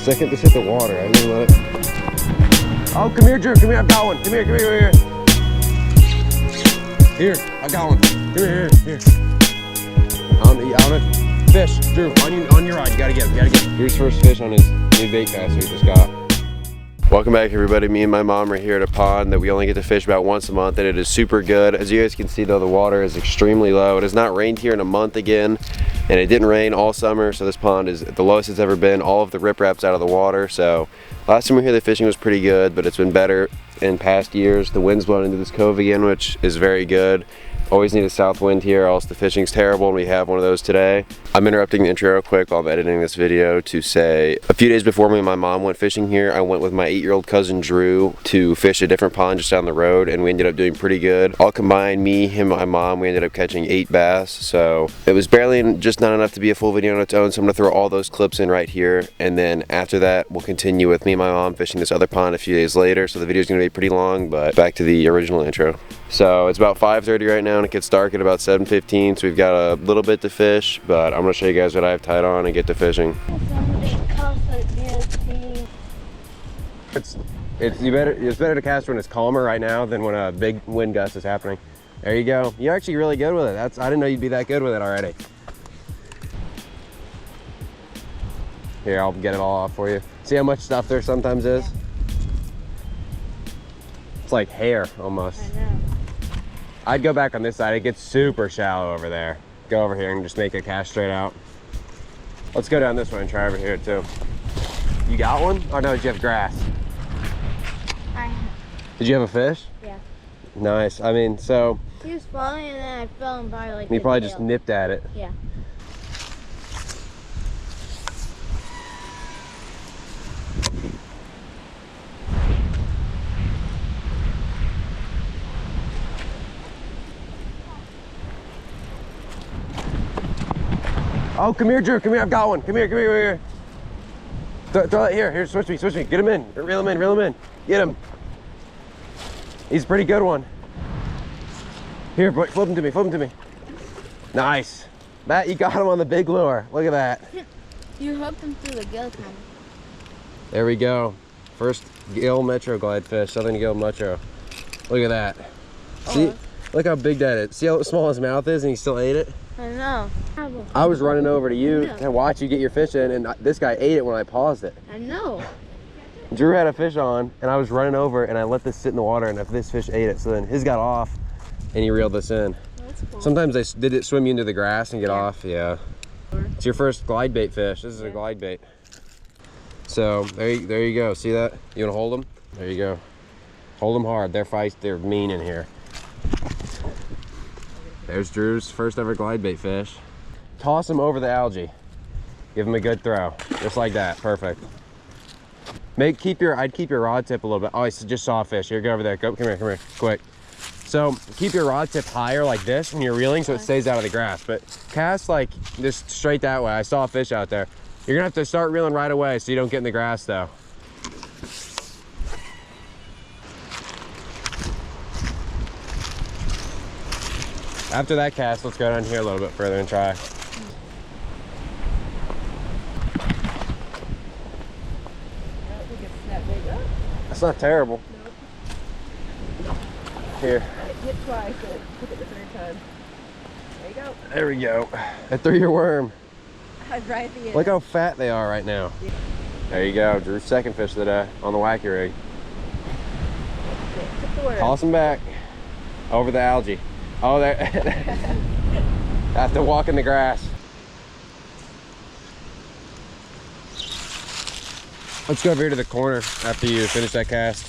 Second just hit the water. I didn't let it. Oh, come here, Drew. Come here. I've got one. Come here. Come here. Come here. Here, I got one. Come here. Here. On a fish, Drew. On your rod. You gotta get him. You gotta get him. Here's first fish on his new bait caster he just got. Welcome back, everybody. Me and my mom are here at a pond that we only get to fish about once a month, and it is super good. As you guys can see, though, the water is extremely low. It has not rained here in a month again, and it didn't rain all summer, so this pond is the lowest it's ever been. All of the riprap's out of the water, so last time we were here, the fishing was pretty good, but it's been better in past years. The wind's blowing into this cove again, which is very good. Always need a south wind here, or else the fishing's terrible, and we have one of those today. I'm interrupting the intro real quick while I'm editing this video to say a few days before me and my mom went fishing here, I went with my 8-year-old cousin Drew to fish a different pond just down the road, and we ended up doing pretty good. All combined, me, him, and my mom, we ended up catching 8 bass, so it was barely just not enough to be a full video on its own, so I'm gonna throw all those clips in right here, and then after that, we'll continue with me and my mom fishing this other pond a few days later, so the video's gonna be pretty long, but back to the original intro. So it's about 5:30 right now, and it gets dark at about 7:15, so we've got a little bit to fish, but I'm gonna show you guys what I have tied on and get to fishing. It's better to cast when it's calmer right now than when a big wind gust is happening. There you go. You're actually really good with it. I didn't know you'd be that good with it already. Here, I'll get it all off for you. See how much stuff there sometimes is? It's like hair almost. I know. I'd go back on this side. It gets super shallow over there. Go over here and just make a cast straight out. Let's go down this one and try over here too. You got one? Or no, did you have grass? I have. Did you have a fish? Yeah. Nice. I mean, so. He was falling and then I fell and probably like. You probably just nipped at it. Yeah. Oh, come here, Drew. Come here. I've got one. Come here. Come here. Throw it here. Here, switch me. Switch me. Get him in. Reel him in. Reel him in. Get him. He's a pretty good one. Here, flip him to me. Flip him to me. Nice. Matt, you got him on the big lure. Look at that. You hooked him through the gill kind of. There we go. First gill metro glide fish. Southern gill metro. Look at that. See? Look how big that is. See how small his mouth is and he still ate it? I know. I was running over to you to watch you get your fish in, and this guy ate it when I paused it. I know. Drew had a fish on, and I was running over, and I let this sit in the water, and if this fish ate it, so then his got off, and he reeled this in. That's cool. Sometimes they did it swim you into the grass and get off. Yeah. It's your first glide bait fish. This is a glide bait. So there you go. See that? You want to hold them? There you go. Hold them hard. They're mean in here. There's Drew's first ever glide bait fish. Toss him over the algae. Give him a good throw, just like that. Perfect. I'd keep your rod tip a little bit. Oh, I just saw a fish. Here, go over there. Go, come here, quick. So keep your rod tip higher like this when you're reeling, so it stays out of the grass. But cast like just straight that way. I saw a fish out there. You're gonna have to start reeling right away so you don't get in the grass though. After that cast, let's go down here a little bit further and try. That's not terrible. Nope. Here. Hit twice, but took it the third time. There you go. There we go. I threw your worm. Right at the end. Look how fat they are right now. Yeah. There you go. Drew's second fish of the day on the wacky rig. Toss them back over the algae. Oh, there. I have to walk in the grass. Let's go over here to the corner after you finish that cast.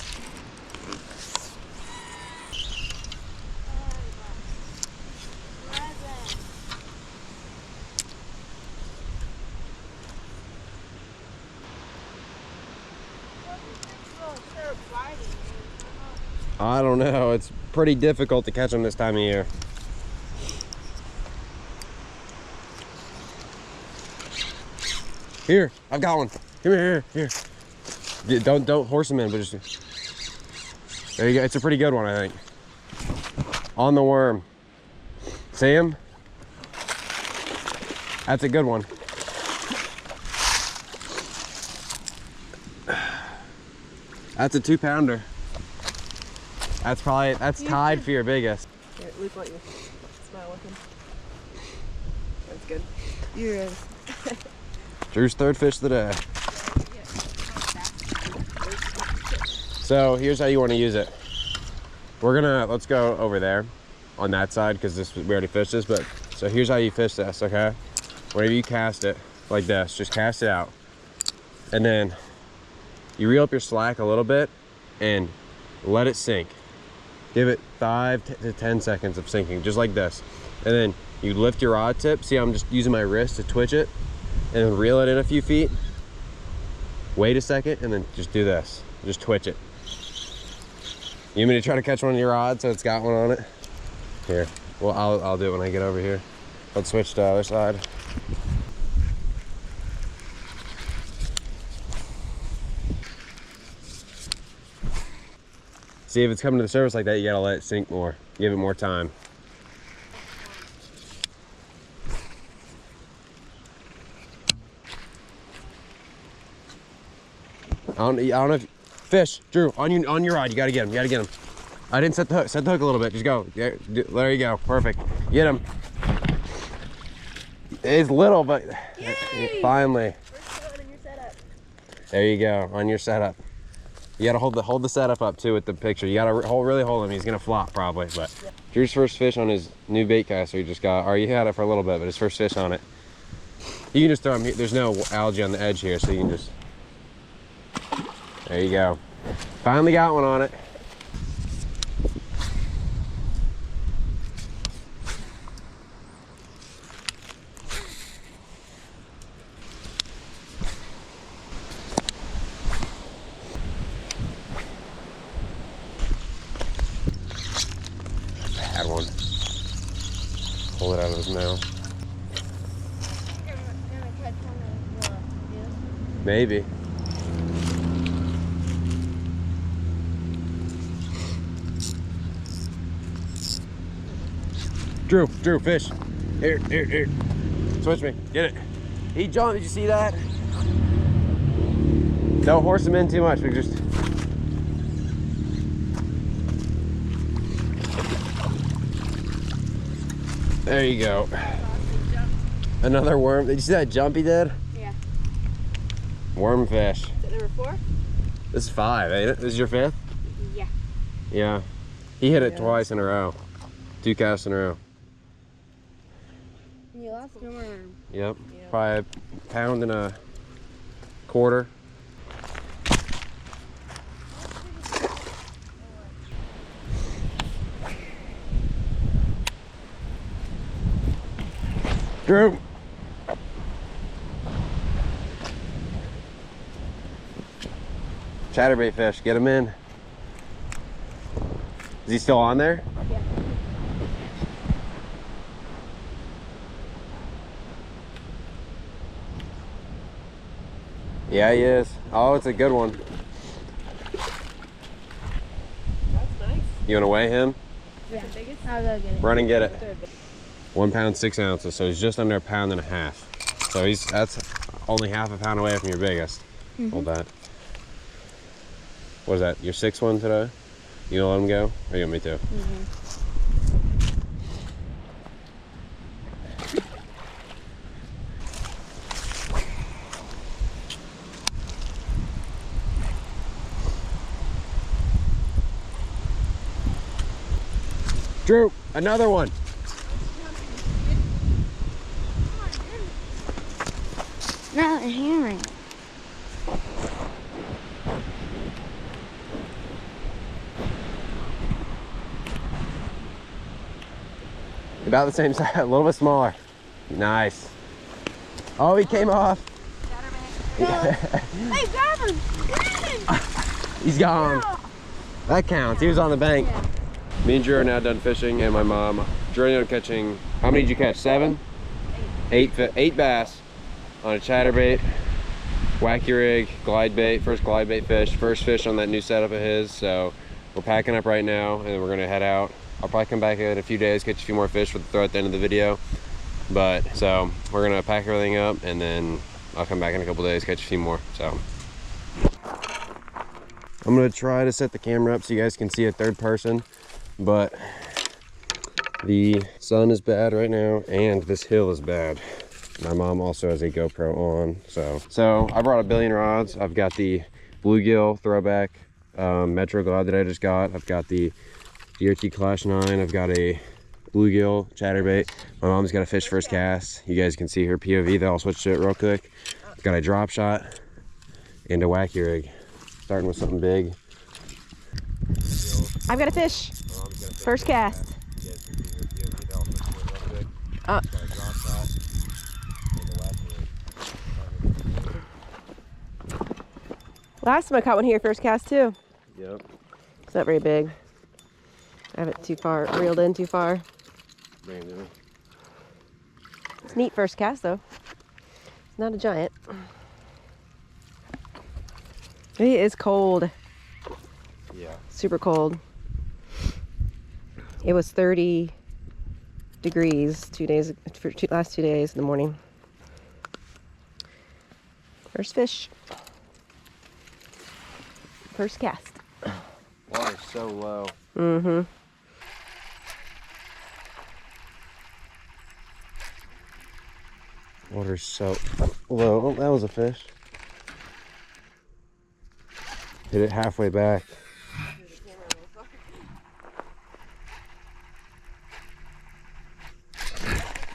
I don't know. It's pretty difficult to catch them this time of year. Here, I've got one. Come here. Don't horse him in, but just there you go. It's a pretty good one, I think. On the worm. See him? That's a good one. That's a 2-pounder. That's tied for your biggest. Here, Luke, let you smile with him. That's good. You're Drew's 3rd fish of the day. So here's how you want to use it. Let's go over there on that side because we already fished this, but so here's how you fish this, okay? Whenever you cast it like this, just cast it out. And then you reel up your slack a little bit and let it sink. Give it 5 to 10 seconds of sinking, just like this. And then you lift your rod tip. See how I'm just using my wrist to twitch it? And then reel it in a few feet. Wait a second and then just do this. Just twitch it. You want me to try to catch one of your rods so it's got one on it? Here, well, I'll do it when I get over here. Let's switch to the other side. See, if it's coming to the surface like that, you gotta let it sink more. Give it more time. I don't know if fish, Drew, on your rod, you gotta get him, I didn't set the hook. Set the hook a little bit. Just go. Yeah, there you go. Perfect. Get him. It's little, but finally. First one in your setup. There you go. On your setup. You gotta hold the setup up too with the picture. You gotta really hold him. He's gonna flop probably, but yeah. Drew's first fish on his new bait caster he just got, or he had it for a little bit, but his first fish on it. You can just throw him. There's no algae on the edge here, so you can just. There you go. Finally got one on it. Bad one. Pull it out of his mouth. Maybe. Drew, fish. Here. Switch me. Get it. He jumped. Did you see that? Don't horse him in too much. We just. There you go. Another worm. Did you see that jump he did? Yeah. Worm fish. Is it number 4? This is 5, ain't it? This is your 5th? Yeah. Yeah. He hit it twice in a row. 2 casts in a row. You lost your worm. Yep. Yeah. Probably a pound and a quarter. Drew. Chatterbait fish, get him in. Is he still on there? Yeah. Yeah, he is. Oh, it's a good one. That's nice. You want to weigh him? Yeah. I'll go get it. Run and get it. 1 pound 6 ounces, so he's just under 1.5 pounds. So that's only half a pound away from your biggest. Hold that. What is that? Your 6th one today? You gonna let him go, or you want me to? Drew, another one. No, they're hammering. About the same size, a little bit smaller. Nice. Oh, he came off. Hey, grab him! Grab him! He's gone. Yeah. That counts. He was on the bank. Yeah. Me and Drew are now done fishing, and my mom. Drew ended up catching. How many did you catch? 7? 8 bass on a chatterbait, wacky rig, glide bait. First glide bait fish. First fish on that new setup of his. So we're packing up right now, and we're gonna head out. I'll probably come back in a few days, catch a few more fish with the throw at the end of the video. But so we're gonna pack everything up, and then I'll come back in a couple days, catch a few more. So I'm gonna try to set the camera up so you guys can see a third person, but the sun is bad right now and this hill is bad. My mom also has a GoPro on, so I brought a billion rods. I've got the bluegill throwback Metro Glide that I just got. I've got the DRT Clash 9. I've got a bluegill chatterbait. My mom's got a fish first cast. You guys can see her POV. Then I'll switch to it real quick. I've got a drop shot and a wacky rig. Starting with something big. I've got a fish. First cast. Last time I caught one here, first cast too. Yep. It's not very big. I have it too far, reeled in too far. Brand new. It's neat first cast though. It's not a giant. It is cold. Yeah. Super cold. It was 30 degrees last 2 days in the morning. First fish. First cast. Water's so low. Mm-hmm. Water's so low. Oh, that was a fish. Hit it halfway back.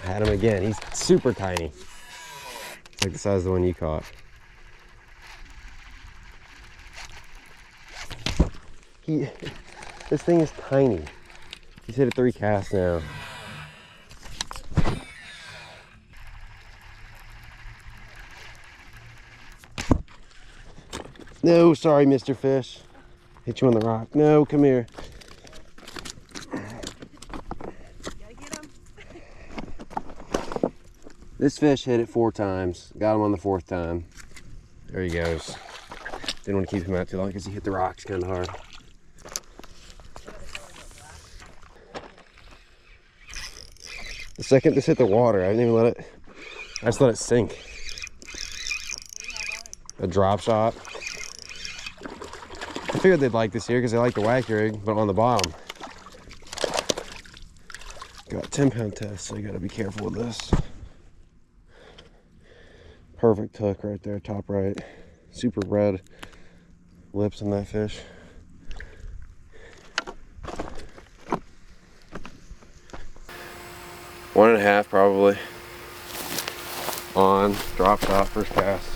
Had him again. He's super tiny. It's like the size of the one you caught. This thing is tiny. He's hit it 3 casts now. No, sorry, Mr. Fish. Hit you on the rock. No, come here. This fish hit it 4 times. Got him on the 4th time. There he goes. Didn't want to keep him out too long because he hit the rocks kind of hard. The second this hit the water, I didn't even let it, I just let it sink. A drop shot. I figured they'd like this here because they like the wacky rig, but on the bottom. Got a 10-pound test, so you gotta be careful with this. Perfect hook right there, top right. Super red lips on that fish. One and a half probably on drop shot first cast.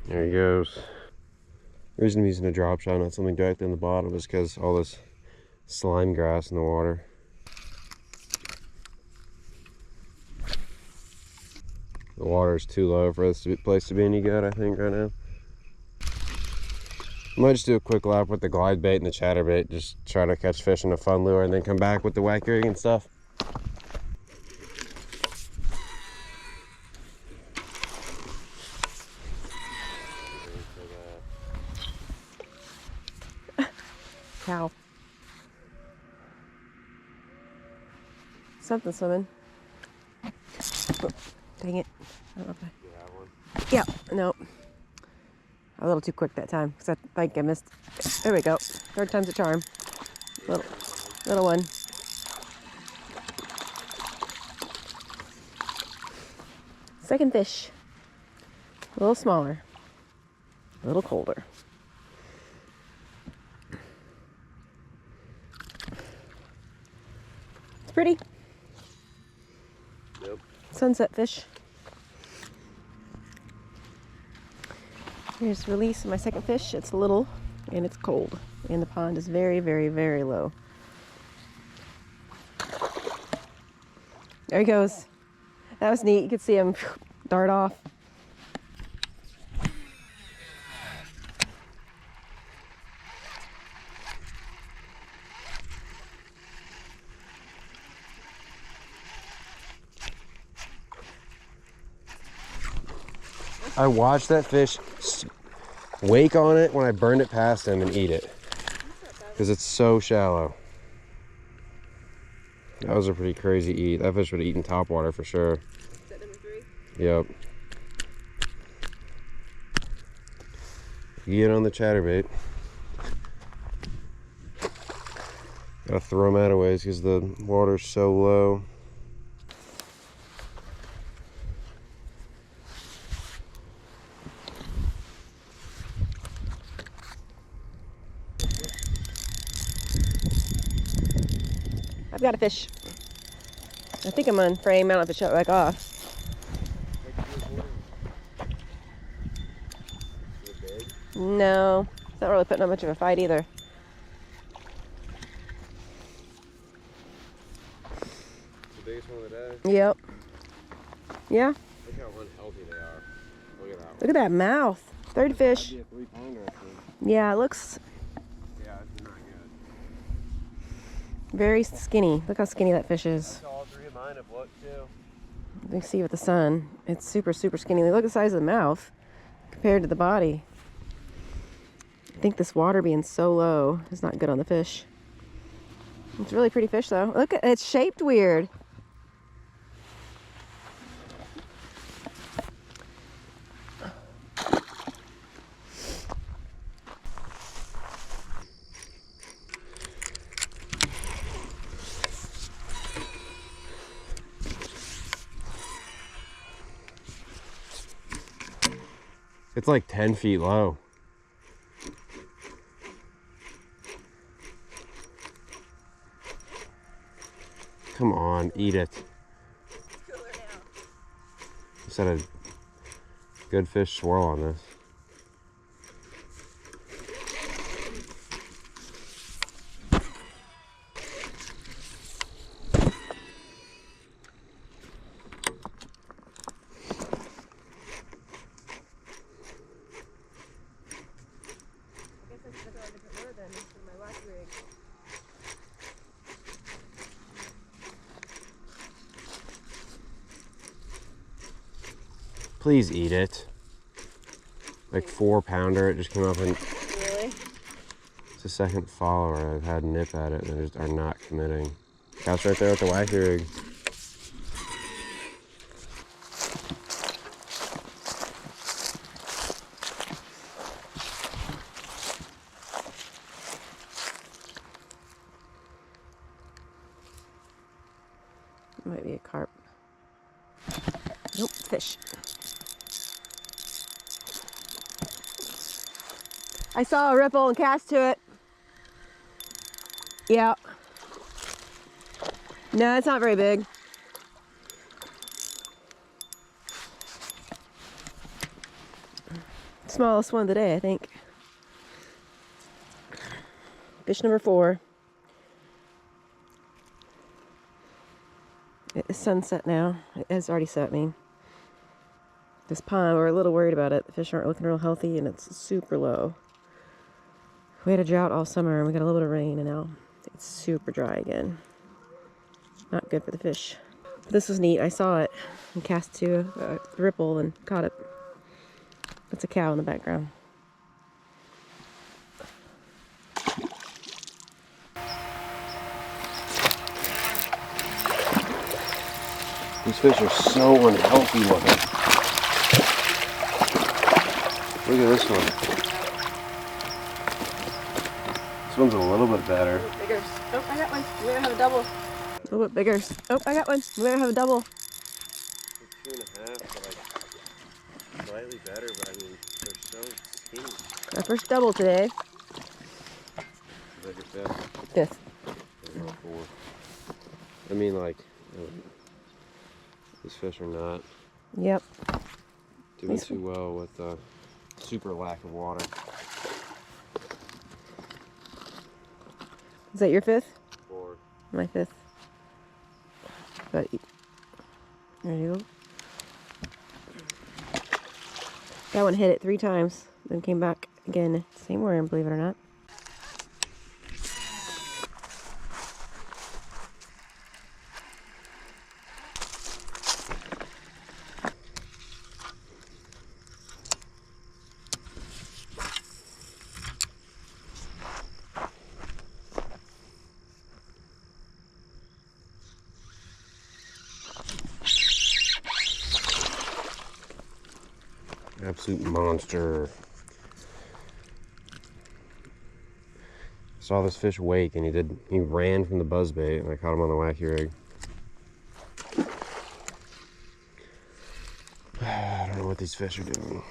There he goes. The reason I'm using a drop shot, not something directly on the bottom, is because all this slime grass in the water. The water is too low for this place to be any good, I think, right now. I might just do a quick lap with the glide bait and the chatterbait, just try to catch fish in a fun lure and then come back with the wacky rig and stuff. Cow. Something swimming. Oh, dang it. I don't know if yeah, no. A little too quick that time because I think I missed. There we go. 3rd time's a charm. Little one. Second fish. A little smaller. A little colder. It's pretty. Yep. Sunset fish. Here's release of my second fish. It's little and it's cold. And the pond is very, very, very low. There he goes. That was neat. You could see him dart off. I watched that fish wake on it when I burned it past him and eat it because it's so shallow. That was a pretty crazy eat. That fish would have eaten topwater for sure. Is that number 3? Yep. Get on the chatterbait. Gotta throw them out of ways because the water's so low. I've got a fish. I think I'm on frame. I don't have to shut it back off. No, it's not really putting up much of a fight either. The biggest one of the day? Yep. Yeah. Look how unhealthy they are. Look at that one. Look at that mouth. Third fish. That'd be a 3-pounder, I think. Yeah, it looks Yeah, it's not good. very skinny. Look how skinny that fish is. That's all 3 of mine have looked too. You can see with the sun, it's super, super skinny. Look at the size of the mouth compared to the body. I think this water being so low is not good on the fish. It's a really pretty fish though. Look at it's shaped weird. It's like 10 feet low. Come on, eat it. Just had a good fish swirl on this. Please eat it. Like 4-pounder, it just came up and Really? it's the second follower I've had nip at it and they just are not committing. Cat's right there with the wacky rig. Might be a carp. Nope, fish. I saw a ripple and cast to it. Yeah. No, it's not very big. Smallest one of the day, I think. Fish number 4. It's sunset now. It has already set, This pond, we're a little worried about it. The fish aren't looking real healthy and it's super low. We had a drought all summer and we got a little bit of rain and now it's super dry again. Not good for the fish. This was neat. I saw it and cast to a ripple and caught it. That's a cow in the background. These fish are so unhealthy looking. Look at this one. This one's a little bit better. Bigger. Oh, I got one. We're gonna have a double. A little bit bigger. Oh, I got one. We're gonna have a double. 2.5, but like slightly better, but I mean, they're so skinny. Our first double today. Like a 5th. 5th. Or 4th. I mean, like, these fish are not Yep. doing too well with the super lack of water. Is that your 5th? 4. My 5th. But there you go. That one hit it 3 times, then came back again. Same worm, believe it or not. Absolute monster. Saw this fish wake and he ran from the buzzbait and I caught him on the wacky rig. I don't know what these fish are doing.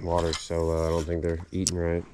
Water's so low, I don't think they're eating right.